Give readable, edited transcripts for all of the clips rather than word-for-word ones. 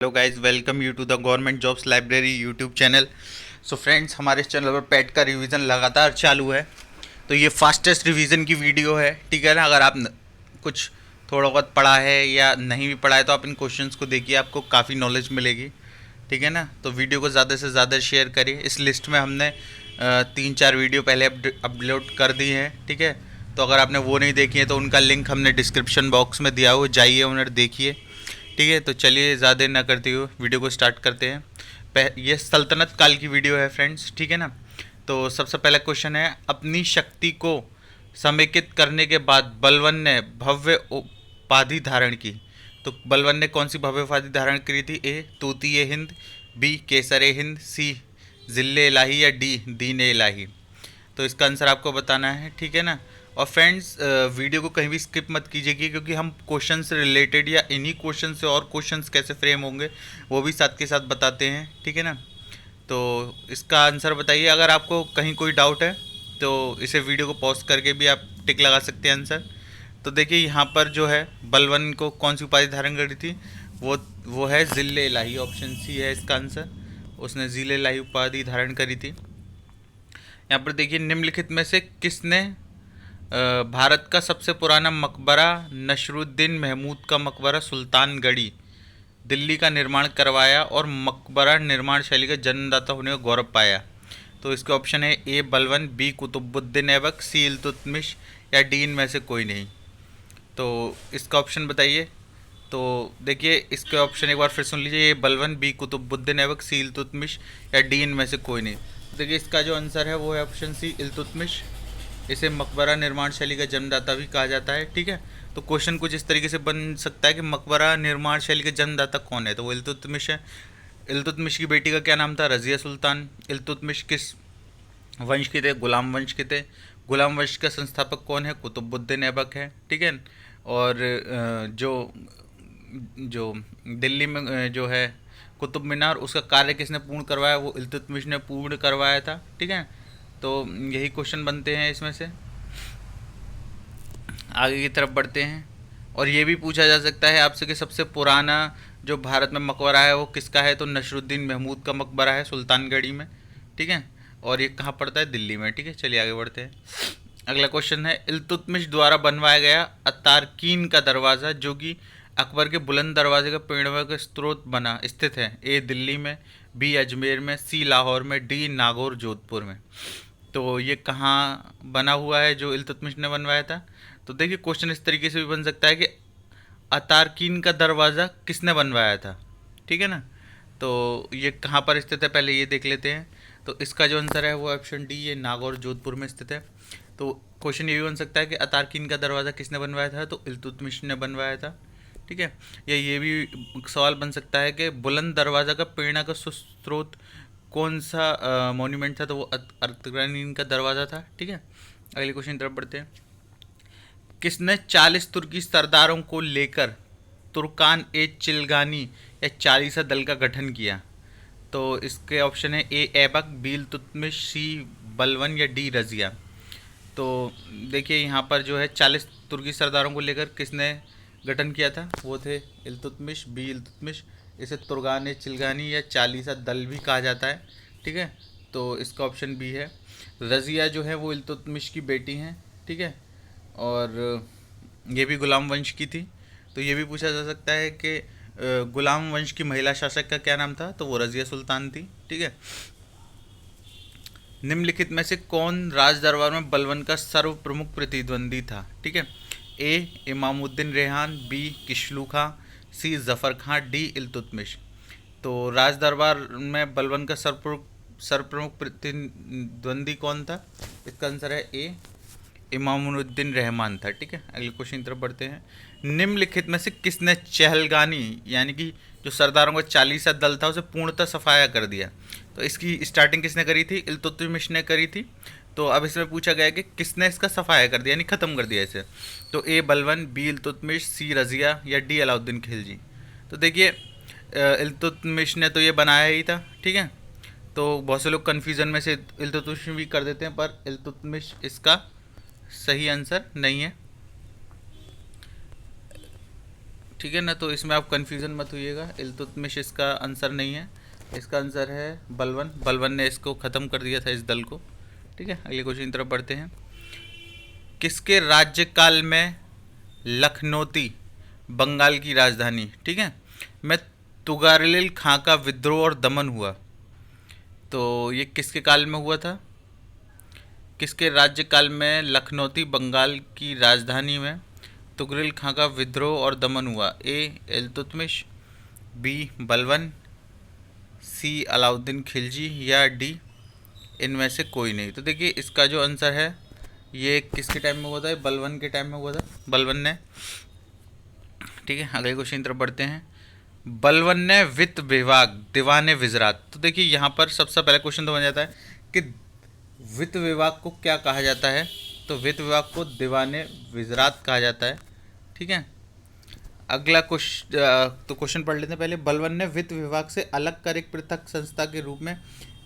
Hello guys, welcome you to the government jobs library YouTube channel. So friends, हमारे इस channel पर पेट का revision लगातार चालू है। तो ये फास्टेस्ट रिवीजन की वीडियो है, ठीक है ना। अगर आप कुछ थोड़ा बहुत पढ़ा है या नहीं भी पढ़ा है तो आप इन क्वेश्चंस को देखिए, आपको काफ़ी नॉलेज मिलेगी, ठीक है ना। तो वीडियो को ज़्यादा से ज़्यादा शेयर करिए। इस लिस्ट में हमने 3-4 वीडियो पहले अपलोड कर दी हैं, ठीक है। तो अगर आपने वो नहीं देखी है तो उनका लिंक हमने डिस्क्रिप्शन बॉक्स में दिया हो, जाइए उन्हें देखिए, ठीक है। तो चलिए ज़्यादा ना करते हुए वीडियो को स्टार्ट करते हैं। ये सल्तनत काल की वीडियो है फ्रेंड्स, ठीक है ना। तो सबसे पहला क्वेश्चन है, अपनी शक्ति को समेकित करने के बाद बलवन ने भव्य उपाधि धारण की। तो बलवन ने कौन सी भव्य उपाधि धारण करी थी? ए तूतीय हिंद, बी केसरे हिंद, सी जिले इलाही या डी दीन इलाही। तो इसका आंसर आपको बताना है, ठीक है ना। और फ्रेंड्स, वीडियो को कहीं भी स्किप मत कीजिएगा, क्योंकि हम क्वेश्चन से रिलेटेड या इन्हीं क्वेश्चन से और क्वेश्चंस कैसे फ्रेम होंगे वो भी साथ के साथ बताते हैं, ठीक है ना। तो इसका आंसर बताइए। अगर आपको कहीं कोई डाउट है तो इसे वीडियो को पॉज करके भी आप टिक लगा सकते हैं आंसर। तो देखिए यहाँ पर जो है, बलवन को कौन सी उपाधि धारण करी थी? वो है जिले इलाही। ऑप्शन सी है इसका आंसर। उसने जिले इलाही उपाधि धारण करी थी। यहाँ पर देखिए, निम्नलिखित में से किसने भारत का सबसे पुराना मकबरा नसरुद्दीन महमूद का मकबरा सुल्तानगढ़ी दिल्ली का निर्माण करवाया और मकबरा निर्माण शैली का जन्मदाता होने का गौरव पाया? तो इसके ऑप्शन है ए बलवन, बी कुतुबुद्दीन ऐबक, सी इल्तुतमिश या डी इनमें से कोई नहीं। तो इसका ऑप्शन बताइए। तो देखिए, इसके ऑप्शन एक बार फिर सुन लीजिए, ए बलवन, बी कुतुबुद्दीन ऐबक, सी इल्तुतमिश या डी इनमें से कोई नहीं। देखिए, इसका जो आंसर है वो है ऑप्शन सी इल्तुतमिश। इसे मकबरा निर्माण शैली का जन्मदाता भी कहा जाता है, ठीक है। तो क्वेश्चन कुछ इस तरीके से बन सकता है कि मकबरा निर्माण शैली का जन्मदाता कौन है? तो वो इल्तुतमिश है। इल्तुतमिश की बेटी का क्या नाम था? रजिया सुल्तान। इल्तुतमिश किस वंश के थे? गुलाम वंश के थे। गुलाम वंश का संस्थापक कौन है? कुतुबुद्दीन ऐबक है, ठीक है। और जो जो दिल्ली में जो है कुतुब मीनार, उसका कार्य किसने पूर्ण करवाया? वो इल्तुतमिश ने पूर्ण करवाया था, ठीक है। तो यही क्वेश्चन बनते हैं इसमें से। आगे की तरफ बढ़ते हैं। और ये भी पूछा जा सकता है आपसे कि सबसे पुराना जो भारत में मकबरा है वो किसका है? तो नसरुद्दीन महमूद का मकबरा है सुल्तानगढ़ी में, ठीक है। और ये कहाँ पड़ता है? दिल्ली में, ठीक है। चलिए आगे बढ़ते हैं। अगला क्वेश्चन है, इल्तुतमिश द्वारा बनवाया गया अतारकीन का दरवाज़ा जो कि अकबर के बुलंद दरवाजे का प्रेरणा का स्रोत बना स्थित है? ए दिल्ली में, बी अजमेर में, सी लाहौर में, डी नागौर जोधपुर में। तो ये कहाँ बना हुआ है जो इल्तुतमिश ने बनवाया था? तो देखिए, क्वेश्चन इस तरीके से भी बन सकता है कि अतारकीन का दरवाज़ा किसने बनवाया था, ठीक है ना। तो ये कहाँ पर स्थित है, पहले ये देख लेते हैं। तो इसका जो आंसर है वो ऑप्शन डी, ये नागौर जोधपुर में स्थित है। तो क्वेश्चन ये भी बन सकता है कि अतारकीन का दरवाज़ा किसने बनवाया था? तो इल्तुतमिश ने बनवाया था, ठीक है। या ये भी सवाल बन सकता है कि बुलंद दरवाज़ा का प्रेरणा का स्रोत कौन सा मॉन्यूमेंट था? तो वो अतारकीन का दरवाज़ा था, ठीक है। अगले क्वेश्चन की तरफ बढ़ते हैं। किसने 40 तुर्की सरदारों को लेकर तुर्कान ए चिलगानी या चालीसा दल का गठन किया? तो इसके ऑप्शन है ए ऐबक, बी इल्तुतमिश, सी बलवन या डी रजिया। तो देखिए, यहाँ पर जो है 40 तुर्की सरदारों को लेकर किसने गठन किया था? वो थे इल्तुतमिश, बी इल्तुतमिश। इसे तुर्गान ए चिलगानी या चालीसा दल भी कहा जाता है, ठीक है। तो इसका ऑप्शन बी है। रजिया जो है वो इल्तुतमिश की बेटी हैं, ठीक है। और ये भी गुलाम वंश की थी। तो ये भी पूछा जा सकता है कि गुलाम वंश की महिला शासक का क्या नाम था? तो वो रजिया सुल्तान थी, ठीक है। निम्नलिखित में से कौन राज दरबार में बलवन का सर्व प्रमुख प्रतिद्वंदी था? ठीक है। ए इमामुद्दीन रेहान, बी किशलू खां, सी जफ़र खां, डी इल्तुतमिश। तो राज दरबार में बलवन का सर्वप्रमुख प्रतिद्वंदी कौन था? इसका आंसर है ए इमामुद्दीन रहमान था, ठीक है। अगले क्वेश्चन की तरफ बढ़ते हैं। निम्नलिखित में से किसने चहलगानी यानी कि जो सरदारों का चालीसा दल था उसे पूर्णतः सफाया कर दिया? तो इसकी स्टार्टिंग किसने करी थी? इल्तुतमिश ने करी थी। तो अब इसमें पूछा गया कि किसने इसका सफाया कर दिया यानी ख़त्म कर दिया इसे? तो ए बलवन, बी इल्तुतमिश, सी रजिया या डी अलाउद्दीन खिलजी। तो देखिए, इल्तुतमिश ने तो ये बनाया ही था, ठीक है। तो बहुत से लोग कन्फ्यूज़न में से इल्तुतमिश भी कर देते हैं, पर इल्तुतमिश इसका सही आंसर नहीं है। ठीक है ना। तो इसमें आप कंफ्यूजन मत होइएगा, इल्तुतमिश इसका आंसर नहीं है, इसका आंसर है बलवन। बलवन ने इसको ख़त्म कर दिया था, इस दल को। ठीक है, अगले क्वेश्चन की तरफ बढ़ते हैं। किसके राज्यकाल में लखनौती बंगाल की राजधानी, ठीक है, में तुगारिल खां का विद्रोह और दमन हुआ? तो ये किसके काल में हुआ था? किसके राज्यकाल में लखनौती बंगाल की राजधानी में तुगरिल खां का विद्रोह और दमन हुआ? ए इल्तुतमिश, बी बलवन, सी अलाउद्दीन खिलजी, या डी इनमें से कोई नहीं? तो देखिए इसका जो आंसर है ये किसके टाइम में हुआ था? बलवन के टाइम में हुआ था, बलवन ने। ठीक है, अगले क्वेश्चन की तरफ बढ़ते हैं। बलवन ने वित्त विभाग दीवाने विजरात। तो देखिए यहाँ पर सबसे पहला क्वेश्चन तो बन जाता है कि वित्त विभाग को क्या कहा जाता है? तो वित्त विभाग को दीवाने विजरात कहा जाता है। ठीक है, अगला क्वेश्चन पढ़ लेते हैं पहले। बलवन ने वित्त विभाग से अलग कर एक पृथक संस्था के रूप में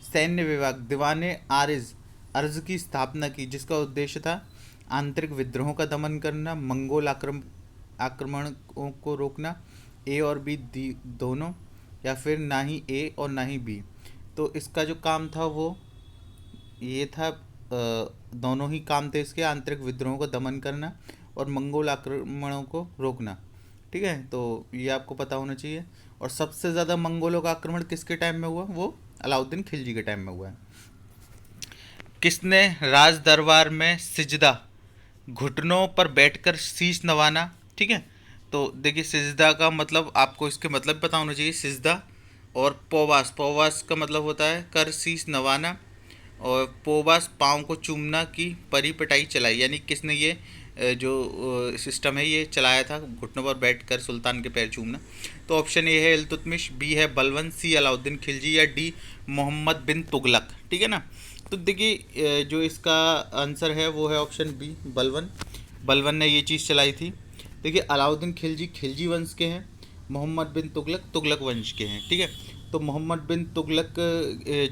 सैन्य विभाग दीवाने अर्ज की स्थापना की, जिसका उद्देश्य था आंतरिक विद्रोहों का दमन करना, मंगोल आक्रमणों को रोकना। ए और बी दोनों, या फिर ना ही ए और ना ही बी? तो इसका जो काम था वो ये था, दोनों ही काम थे इसके, आंतरिक विद्रोहों का दमन करना और मंगोल आक्रमणों को रोकना। ठीक है, तो ये आपको पता होना चाहिए। और सबसे ज़्यादा मंगोलों का आक्रमण किसके टाइम में हुआ? वो अलाउद्दीन खिलजी के टाइम में हुआ है। किसने राज दरबार में सिजदा, घुटनों पर बैठकर शीश नवाना? ठीक है, तो देखिए सिजदा का मतलब आपको इसके मतलब पता होना चाहिए। सिजदा और पोवास, पोवास का मतलब होता है कर शीश नवाना, और पोवास पाँव को चूमना की परिपटाई चलाई। यानी किसने ये जो सिस्टम है ये चलाया था, घुटनों पर बैठकर सुल्तान के पैर चूमना? तो ऑप्शन ए है इल्तुतमिश, बी है बलवन, सी अलाउद्दीन खिलजी, या डी मोहम्मद बिन तुगलक। ठीक है ना। तो देखिए जो इसका आंसर है वो है ऑप्शन बी बलवन। बलवन ने ये चीज़ चलाई थी। देखिए अलाउद्दीन खिलजी खिलजी वंश के हैं, मोहम्मद बिन तुगलक तुगलक वंश के हैं। ठीक है, तो मोहम्मद बिन तुगलक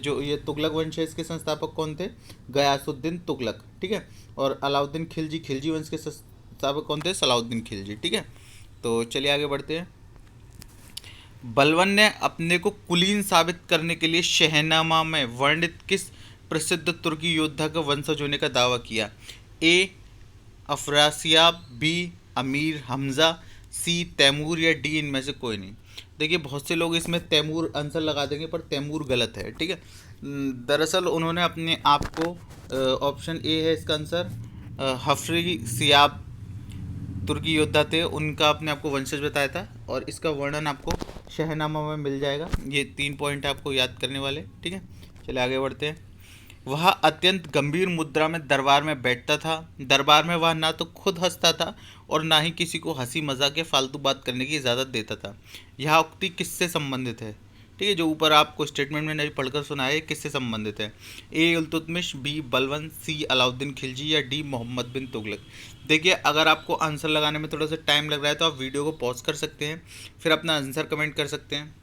जो ये तुगलक वंश है इसके संस्थापक कौन थे? गयासुद्दीन तुगलक। ठीक है, और अलाउद्दीन खिलजी खिलजी वंश के संस्थापक कौन थे? सलाउद्दीन खिलजी। ठीक है, तो चलिए आगे बढ़ते हैं। बलवन ने अपने को कुलीन साबित करने के लिए शहनामा में वर्णित किस प्रसिद्ध तुर्की योद्धा का वंशज होने का दावा किया? ए अफरासियाब, बी अमीर हमज़ा, सी तैमूर, या डी इनमें से कोई नहीं? देखिए बहुत से लोग इसमें तैमूर आंसर लगा देंगे, पर तैमूर गलत है। ठीक है, दरअसल उन्होंने अपने आप को ऑप्शन ए है इसका आंसर, हफरी सियाब तुर्की योद्धा थे, उनका अपने आपको वंशज बताया था, और इसका वर्णन आपको शहनामा में मिल जाएगा। ये 3 पॉइंट आपको याद करने वाले। ठीक है, चलिए आगे बढ़ते हैं। वह अत्यंत गंभीर मुद्रा में दरबार में बैठता था। दरबार में वह ना तो खुद हंसता था और ना ही किसी को हंसी मजाक या फालतू बात करने की इजाज़त देता था। यह उक्ति किससे संबंधित है? ठीक है, जो ऊपर आपको स्टेटमेंट में नहीं पढ़कर सुनाया है किससे संबंधित है? ए इल्तुतमिश, बी बलवन, सी अलाउद्दीन खिलजी, या डी मोहम्मद बिन तुगलक? देखिए अगर आपको आंसर लगाने में थोड़ा सा टाइम लग रहा है तो आप वीडियो को पॉज कर सकते हैं, फिर अपना आंसर कमेंट कर सकते हैं।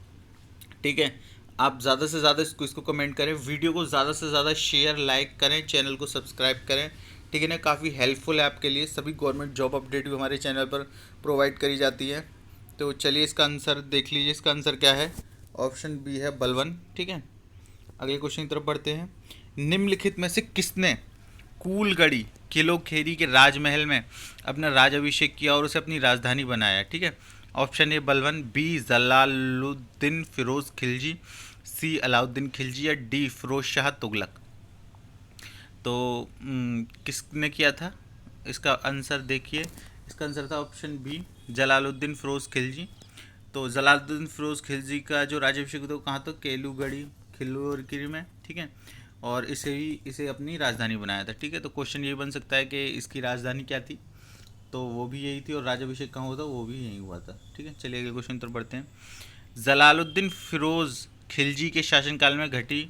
ठीक है, आप ज़्यादा से ज़्यादा इसको कमेंट करें, वीडियो को ज़्यादा से ज़्यादा शेयर लाइक करें, चैनल को सब्सक्राइब करें। ठीक है ना, काफ़ी हेल्पफुल है आपके लिए। सभी गवर्नमेंट जॉब अपडेट भी हमारे चैनल पर प्रोवाइड करी जाती है। तो चलिए इसका आंसर देख लीजिए, इसका आंसर क्या है? ऑप्शन बी है बलवन। ठीक है, अगले क्वेश्चन की तरफ बढ़ते हैं। निम्नलिखित में से किसने कूलगढ़ी किलोखेरी के राजमहल में अपना राजाभिषेक किया और उसे अपनी राजधानी बनाया? ठीक है, ऑप्शन ए बलवन, बी जलालुद्दीन फिरोज खिलजी, सी अलाउद्दीन खिलजी, या डी फिरोज शाह तुगलक? तो किसने किया था? इसका आंसर देखिए, इसका आंसर था ऑप्शन बी जलालुद्दीन फिरोज खिलजी। तो जलालुद्दीन फिरोज खिलजी का जो राज्याभिषेक था कहाँ? तो केलूगढ़ी खिल्लोरगिरी में। ठीक है, और इसे अपनी राजधानी बनाया था। ठीक है, तो क्वेश्चन ये बन सकता है कि इसकी राजधानी क्या थी? तो वो भी यही थी, और राज्याभिषेक कहाँ हुआ था? वो भी यहीं हुआ था। ठीक है, चलिए अगले क्वेश्चन पर बढ़ते हैं। जलालुद्दीन फिरोज खिलजी के शासनकाल में घटी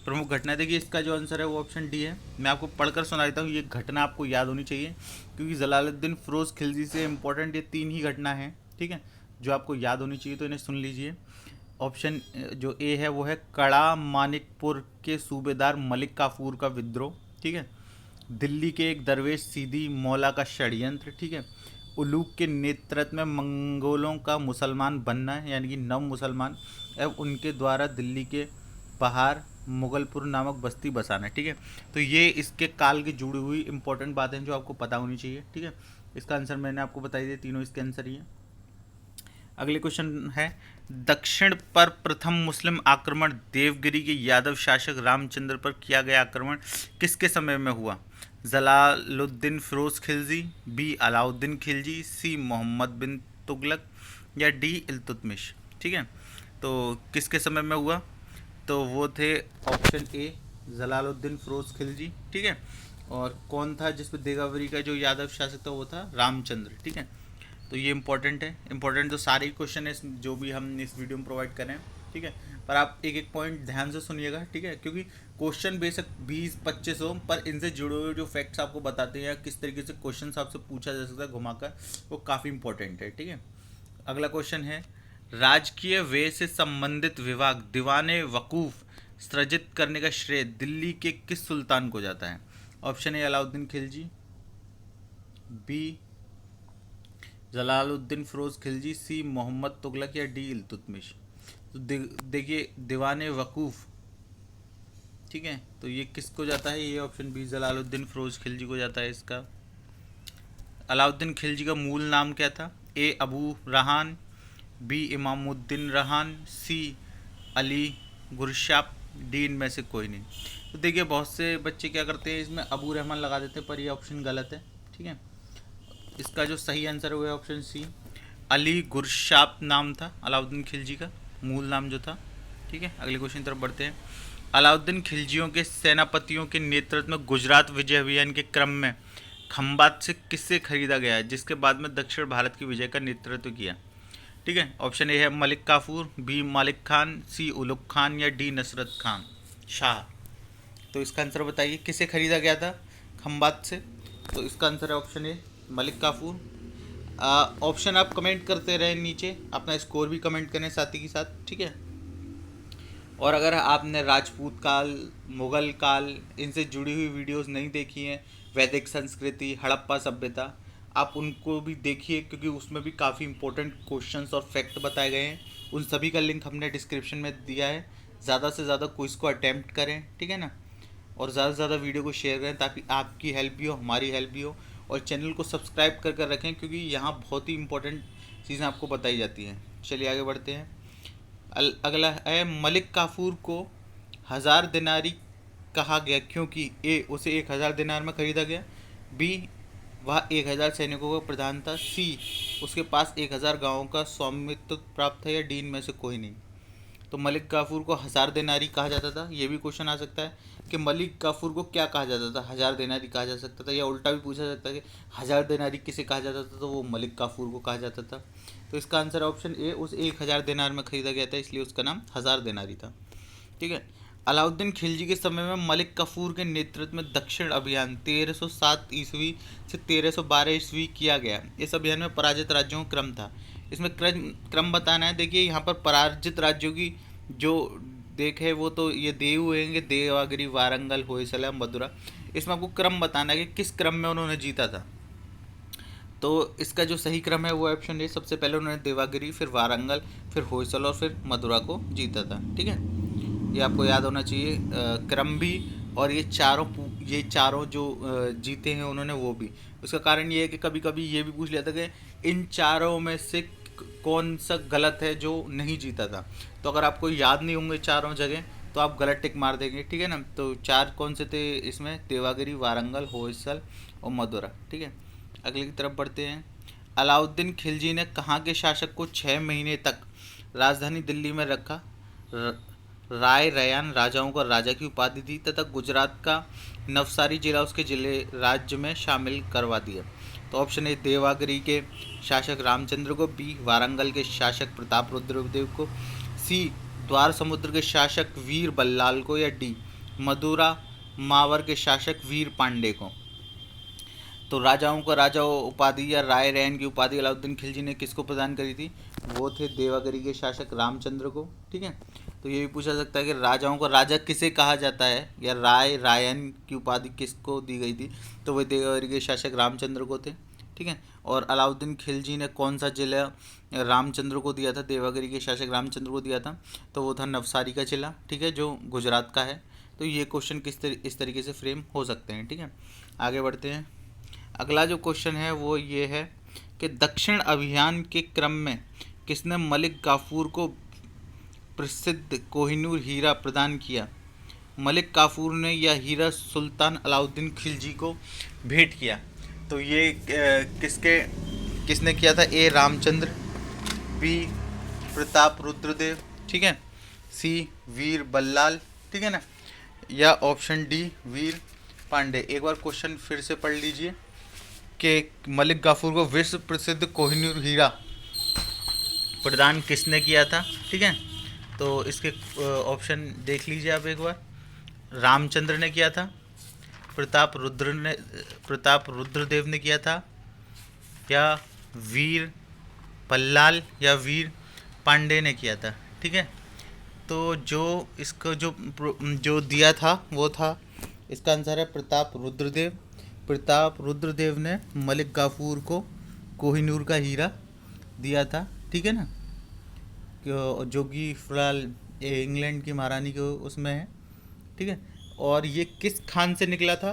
प्रमुख घटना। देखिए इसका जो आंसर है वो ऑप्शन डी है। मैं आपको पढ़कर सुना देता हूँ, ये घटना आपको याद होनी चाहिए, क्योंकि जलालुद्दीन फिरोज खिलजी से इम्पोर्टेंट ये 3 ही घटना है। ठीक है, जो आपको याद होनी चाहिए, तो इन्हें सुन लीजिए। ऑप्शन जो ए है वो है कड़ा मानिकपुर के सूबेदार मलिक काफूर का विद्रोह। ठीक है, दिल्ली के एक दरवेश सीधी मौला का षड्यंत्र। ठीक है, उलूग के नेतृत्व में मंगोलों का मुसलमान बनना, यानी कि नव मुसलमान, एवं उनके द्वारा दिल्ली के बाहर मुगलपुर नामक बस्ती बसाना। ठीक है, तो ये इसके काल की जुड़ी हुई इंपॉर्टेंट बातें जो आपको पता होनी चाहिए। ठीक है, इसका आंसर मैंने आपको बता दिया, तीनों इसके आंसर ही है। अगले क्वेश्चन है, दक्षिण पर प्रथम मुस्लिम आक्रमण देवगिरी के यादव शासक रामचंद्र पर किया गया आक्रमण किसके समय में हुआ? जलालुद्दीन फिरोज खिलजी, बी अलाउद्दीन खिलजी, सी मोहम्मद बिन तुगलक, या डी इल्तुतमिश। ठीक है, तो किसके समय में हुआ? तो वो थे ऑप्शन ए जलालुद्दीन फिरोज खिलजी। ठीक है, और कौन था जिसमें देवगिरी का जो यादव शासक था वो था रामचंद्र। ठीक है, तो ये इंपॉर्टेंट है। इंपॉर्टेंट तो सारे ही क्वेश्चन है जो भी हम इस वीडियो में प्रोवाइड करें। ठीक है, पर आप एक एक पॉइंट ध्यान से सुनिएगा। ठीक है, क्योंकि क्वेश्चन बेशक 20-25 हो, पर इनसे जुड़े हुए जो फैक्ट्स आपको बताते हैं किस तरीके से क्वेश्चन आपसे पूछा जा सकता है घुमाकर, वो काफ़ी इंपॉर्टेंट है। ठीक है, अगला क्वेश्चन है, राजकीय व्यय से संबंधित विभाग दीवाने वकूफ़ सृजित करने का श्रेय दिल्ली के किस सुल्तान को जाता है? Option A Alauddin Khilji, B Jalaluddin Firoz Khilji, C Mohammad Tughlaq, या डी इल्तुतमिश। तो देखिए दीवाने वकूफ़, ठीक है, तो ये किसको जाता है? ये ऑप्शन बी जलालुद्दीन फिरोज खिलजी को जाता है इसका। अलाउद्दीन खिलजी का मूल नाम क्या था? ए अबू रहान, बी इमामुद्दीन रहान, सी अली गुरशाप, डी इनमें से कोई नहीं। तो देखिए बहुत से बच्चे क्या करते हैं, इसमें अबू रहमान लगा देते हैं, पर ये ऑप्शन गलत है। ठीक है, इसका जो सही आंसर है वो है ऑप्शन सी अली गुरशाप नाम था अलाउद्दीन खिलजी का, मूल नाम जो था। ठीक है, अगले क्वेश्चन की तरफ बढ़ते हैं। अलाउद्दीन खिलजियों के सेनापतियों के नेतृत्व में गुजरात विजय अभियान के क्रम में खंबात से किससे खरीदा गया है, जिसके बाद में दक्षिण भारत की विजय का नेतृत्व किया? ठीक है, ऑप्शन ए है मलिक काफूर, बी मालिक खान, सी उलुग खान, या डी नसरत खान शाह। तो इसका आंसर बताइए, किसे खरीदा गया था खंबात से? तो इसका आंसर है ऑप्शन ए मलिक काफूर। ऑप्शन आप कमेंट करते रहें नीचे, अपना स्कोर भी कमेंट करें साथ ही के साथ। ठीक है, और अगर आपने राजपूत काल, मुग़ल काल, इनसे जुड़ी हुई वीडियोस नहीं देखी हैं, वैदिक संस्कृति, हड़प्पा सभ्यता, आप उनको भी देखिए, क्योंकि उसमें भी काफ़ी इंपॉर्टेंट क्वेश्चंस और फैक्ट बताए गए हैं। उन सभी का लिंक हमने डिस्क्रिप्शन में दिया है। ज़्यादा से ज़्यादा क्विज़ को अटैम्प्ट करें, ठीक है ना, और ज़्यादा से ज़्यादा वीडियो को शेयर करें ताकि आपकी हेल्प भी हो, हमारी हेल्प भी हो, और चैनल को सब्सक्राइब कर कर रखें, क्योंकि यहाँ बहुत ही इंपॉर्टेंट चीज़ें आपको बताई जाती हैं। चलिए आगे बढ़ते हैं। अगला है, मलिक काफूर को 1000 दिनारी कहा गया क्योंकि ए उसे 1000 दिनार में खरीदा गया, बी वह 1000 सैनिकों का प्रधान था, सी उसके पास 1000 गांवों का स्वामित्व प्राप्त था, या डी इनमें से कोई नहीं। तो मलिक काफूर को 1000 दिनारी कहा जाता था। ये भी क्वेश्चन आ सकता है कि मलिक काफूर को क्या कहा जाता था? 1000 दिनारी कहा जा सकता था, या उल्टा भी पूछा सकता है कि 1000 दिनारी किसे कहा जाता था? तो वो मलिक काफूर को कहा जाता था। तो इसका आंसर ऑप्शन ए उस 1000 दिनार में खरीदा गया था, इसलिए उसका नाम 1000 दिनारी था। ठीक है, अलाउद्दीन खिलजी के समय में मलिक काफूर के नेतृत्व में दक्षिण अभियान 1307 ईस्वी से 1312 ईस्वी किया गया। इस अभियान में पराजित राज्यों का क्रम था। इसमें क्रम बताना है। देखिए यहाँ पर पराजित राज्यों की जो देखे वो तो ये देव हुएंगे, देवागिरी, वारंगल, होयसला, मदुरा। इसमें आपको क्रम बताना है कि किस क्रम में उन्होंने जीता था। तो इसका जो सही क्रम है वो ऑप्शन ए, सबसे पहले उन्होंने देवागिरी, फिर वारंगल, फिर होयसल और फिर मदुरा को जीता था। ठीक है, ये आपको याद होना चाहिए क्रम भी, और ये चारों जो जीते हैं उन्होंने वो भी। उसका कारण ये है कि कभी कभी ये भी पूछ लिया था कि इन चारों में से कौन सा गलत है जो नहीं जीता था। तो अगर आपको याद नहीं होंगे चारों जगह तो आप गलत टिक मार देंगे। ठीक है ना, तो चार कौन से थे इसमें? देवागिरी, वारंगल, होयसल और मदुरा। ठीक है, अगले की तरफ बढ़ते हैं। अलाउद्दीन खिलजी ने कहाँ के शासक को 6 महीने तक राजधानी दिल्ली में रखा? राय रैयान राजाओं को राजा की उपाधि दी तथा गुजरात का नवसारी जिला उसके जिले राज्य में शामिल करवा दिया। तो ऑप्शन ए देवागिरी के शासक रामचंद्र को, बी वारंगल के शासक प्रताप रुद्रदेव को, सी द्वार समुद्र के शासक वीर बल्लाल को, या डी मदुरा मावर के शासक वीर पांडे को। तो राजाओं को राजा उपाधि या राय रैन की उपाधि अलाउद्दीन खिलजी ने किसको प्रदान करी थी? वो थे देवागिरी के शासक रामचंद्र को। ठीक है, तो ये भी पूछा सकता है कि राजाओं को राजा किसे कहा जाता है, या राय रायन की उपाधि किसको दी गई थी? तो वे देवागिरी के शासक रामचंद्र को थे। ठीक है। और अलाउद्दीन खिलजी ने कौन सा जिला रामचंद्र को दिया था, देवगिरी के शासक रामचंद्र को दिया था, तो वो था नवसारी का जिला, ठीक है, जो गुजरात का है। तो ये क्वेश्चन इस तरीके से फ्रेम हो सकते हैं, ठीक है। आगे बढ़ते हैं। अगला जो क्वेश्चन है वो ये है कि दक्षिण अभियान के क्रम में किसने मलिक काफूर को प्रसिद्ध कोहिनूर हीरा प्रदान किया। मलिक काफूर ने यह हीरा सुल्तान अलाउद्दीन खिलजी को भेंट किया। तो ये किसने किया था? ए रामचंद्र, बी प्रताप रुद्रदेव, ठीक है, सी वीर बल्लाल, ठीक है ना, या ऑप्शन डी वीर पांडे। एक बार क्वेश्चन फिर से पढ़ लीजिए कि मलिक काफूर को विश्व प्रसिद्ध कोहिनूर हीरा प्रदान किसने किया था, ठीक है। तो इसके ऑप्शन देख लीजिए आप एक बार। रामचंद्र ने किया था, प्रताप रुद्रदेव ने किया था, या वीर बल्लाल या वीर पांडे ने किया था, ठीक है। तो जो इसको जो दिया था वो था, इसका आंसर है प्रताप रुद्रदेव। प्रताप रुद्रदेव ने मलिक काफूर को कोहिनूर का हीरा दिया था, ठीक है ना, जो कि फिलहाल इंग्लैंड की महारानी के उसमें है, ठीक है। और ये किस खान से निकला था?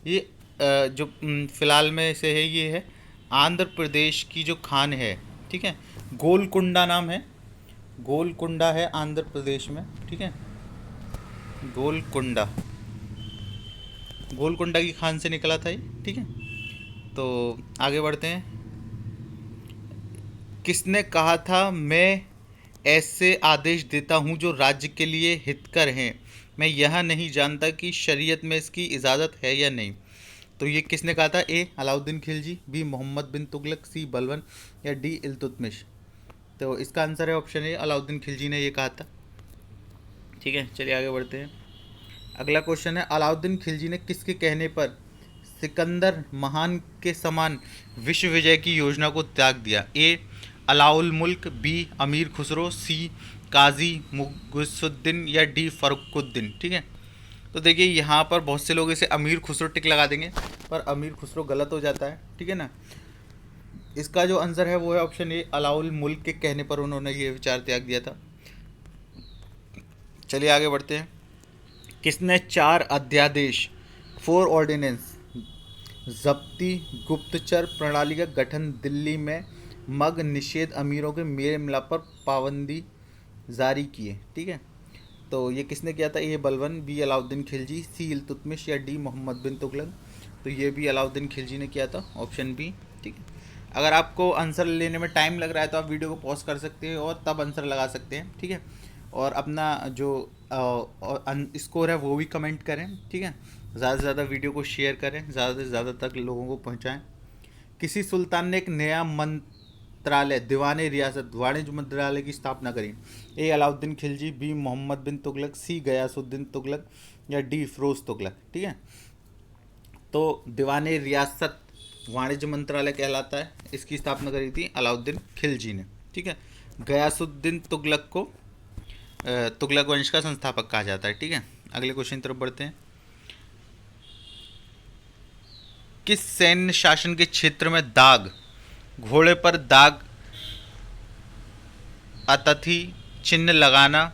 ये जो फिलहाल में से है, ये है आंध्र प्रदेश की जो खान है, ठीक है, गोलकुंडा नाम है, गोलकुंडा है आंध्र प्रदेश में, ठीक है, गोलकुंडा की खान से निकला था ये, ठीक है। तो आगे बढ़ते हैं। किसने कहा था मैं ऐसे आदेश देता हूँ जो राज्य के लिए हितकर हैं, मैं यह नहीं जानता कि शरीयत में इसकी इजाज़त है या नहीं। तो ये किसने कहा था? ए अलाउद्दीन खिलजी, बी मोहम्मद बिन तुगलक, सी बलबन, या डी इल्तुतमिश। तो इसका आंसर है ऑप्शन ए, अलाउद्दीन खिलजी ने ये कहा था, ठीक है। चलिए आगे बढ़ते हैं। अगला क्वेश्चन है, अलाउद्दीन खिलजी ने किसके कहने पर सिकंदर महान के समान विश्व विजय की योजना को त्याग दिया? ए अलाउल मुल्क, बी अमीर खुसरो, सी काजी मुगसुद्दीन, या डी फरुखुद्दीन, ठीक है। तो देखिए यहाँ पर बहुत से लोग इसे अमीर खुसरो टिक लगा देंगे, पर अमीर खुसरो गलत हो जाता है, ठीक है ना। इसका जो आंसर है वो है ऑप्शन ए, अलाउल मुल्क के कहने पर उन्होंने ये विचार त्याग दिया था। चलिए आगे बढ़ते हैं। किसने 4 अध्यादेश 4 ऑर्डिनेंस जब्ती गुप्तचर प्रणाली का गठन, दिल्ली में मग निषेध, अमीरों के मेल मिलाप पर पाबंदी जारी किए, ठीक है। तो ये किसने किया था? ए बलबन, बी अलाउद्दीन खिलजी, सी इल्तुतमिश, या डी मोहम्मद बिन तुगलक। तो ये भी अलाउद्दीन खिलजी ने किया था, ऑप्शन बी, ठीक है। अगर आपको आंसर लेने में टाइम लग रहा है तो आप वीडियो को पॉज कर सकते हैं और तब आंसर लगा सकते हैं, ठीक है। और अपना जो स्कोर है वो भी कमेंट करें, ठीक है। ज़्यादा से ज़्यादा वीडियो को शेयर करें, ज़्यादा से ज़्यादा तक लोगों को पहुंचाएं। किसी सुल्तान ने एक नया मंत्रालय दीवान रियासत वाणिज्य मंत्रालय की स्थापना करी? ए अलाउद्दीन खिलजी, बी मोहम्मद बिन तुगलक, सी गयासुद्दीन तुगलक, या डी फिरोज तुगलक, ठीक है। तो दीवान रियासत वाणिज्य मंत्रालय कहलाता है, इसकी स्थापना करी थी अलाउद्दीन खिलजी ने, ठीक है। गयासुद्दीन तुगलक को तुगलक वंश का संस्थापक कहा जाता है, ठीक है। अगले क्वेश्चन की तरफ बढ़ते हैं। किस सैन्य शासन के क्षेत्र में दाग, घोड़े पर दाग, अतथि चिन्ह लगाना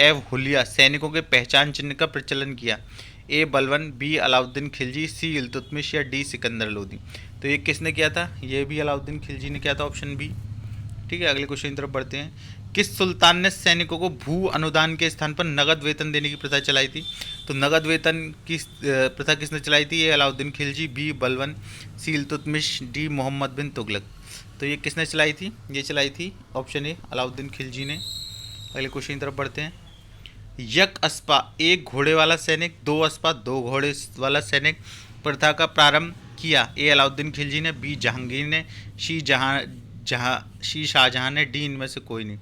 एवं हुलिया सैनिकों के पहचान चिन्ह का प्रचलन किया? ए बलबन, बी अलाउद्दीन खिलजी, सी इल्तुतमिश, या डी सिकंदर लोदी। तो ये किसने किया था? ये भी अलाउद्दीन खिलजी ने किया था, ऑप्शन बी, ठीक है। अगले क्वेश्चन की तरफ बढ़ते हैं। किस सुल्तान ने सैनिकों को भू अनुदान के स्थान पर नगद वेतन देने की प्रथा चलाई थी? तो नगद वेतन की प्रथा किसने चलाई थी? ये अलाउद्दीन खिलजी, बी बलबन, सी इल्तुतमिश, डी मोहम्मद बिन तुगलक। तो ये किसने चलाई थी? ये चलाई थी ऑप्शन ए, अलाउद्दीन खिलजी ने। अगले क्वेश्चन की तरफ बढ़ते हैं। यक अस्पा, एक घोड़े वाला सैनिक, 2 अस्पा, 2 घोड़े वाला सैनिक प्रथा का प्रारंभ किया? ए अलाउद्दीन खिलजी ने, बी जहांगीर ने, शी शाहजहां ने, डी इनमें से कोई नहीं।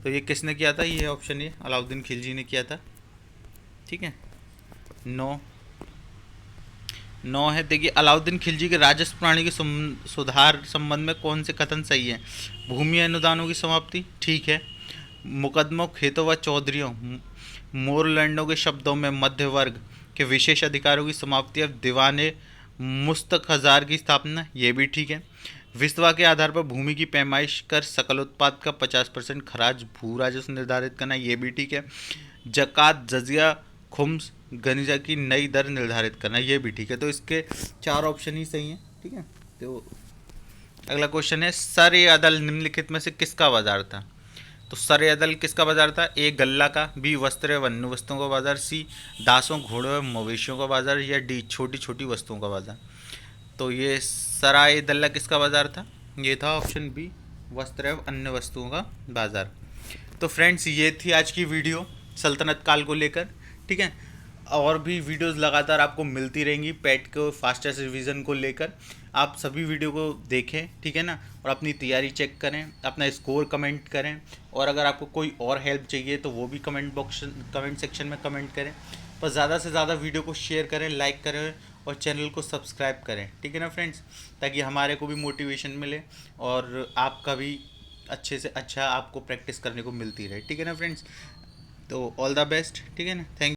तो ये किसने किया था? ये ऑप्शन ए, अलाउद्दीन खिलजी ने किया था, ठीक है। 9 है। देखिए अलाउद्दीन खिलजी के राजस्व प्रणाली के सुधार संबंध में कौन से कथन सही है? भूमि अनुदानों की समाप्ति, ठीक है। मुकदमों, खेतों व चौधरियों, मोरलैंडों के शब्दों में मध्य वर्ग के विशेष अधिकारों की समाप्ति, अब दीवाने मुस्तक हजार की स्थापना, ये भी ठीक है। विस्तवा के आधार पर भूमि की पैमाइश कर सकल उत्पाद का 50% खराज भू राजस्व निर्धारित करना, ये भी ठीक है। जकात जजिया खुम्स गनीजा की नई दर निर्धारित करना, ये भी ठीक है। तो इसके 4 ऑप्शन ही सही हैं, ठीक है। तो अगला क्वेश्चन है, सर ए अदल निम्नलिखित में से किसका बाजार था? तो सर ए अदल किसका बाजार था? ए गल्ला का, बी वस्त्र व अन्य वस्तुओं का बाजार, सी दासों घोड़ों व मवेशियों का बाजार, या डी छोटी छोटी वस्तुओं का बाजार। तो ये सराय दल्ला किसका बाजार था? ये था ऑप्शन बी, वस्त्र एवं अन्य वस्तुओं का बाजार। तो फ्रेंड्स, ये थी आज की वीडियो सल्तनत काल को लेकर, ठीक है। और भी वीडियोस लगातार आपको मिलती रहेंगी पेट को फास्टेस्ट रिवीजन को लेकर। आप सभी वीडियो को देखें, ठीक है ना, और अपनी तैयारी चेक करें, अपना स्कोर कमेंट करें, और अगर आपको कोई और हेल्प चाहिए तो वो भी कमेंट सेक्शन में कमेंट करें। पर ज़्यादा से ज़्यादा वीडियो को शेयर करें, लाइक करें और चैनल को सब्सक्राइब करें, ठीक है ना फ्रेंड्स, ताकि हमारे को भी मोटिवेशन मिले और आपका भी अच्छे से अच्छा आपको प्रैक्टिस करने को मिलती रहे, ठीक है ना फ्रेंड्स। तो ऑल द बेस्ट, ठीक है ना, थैंक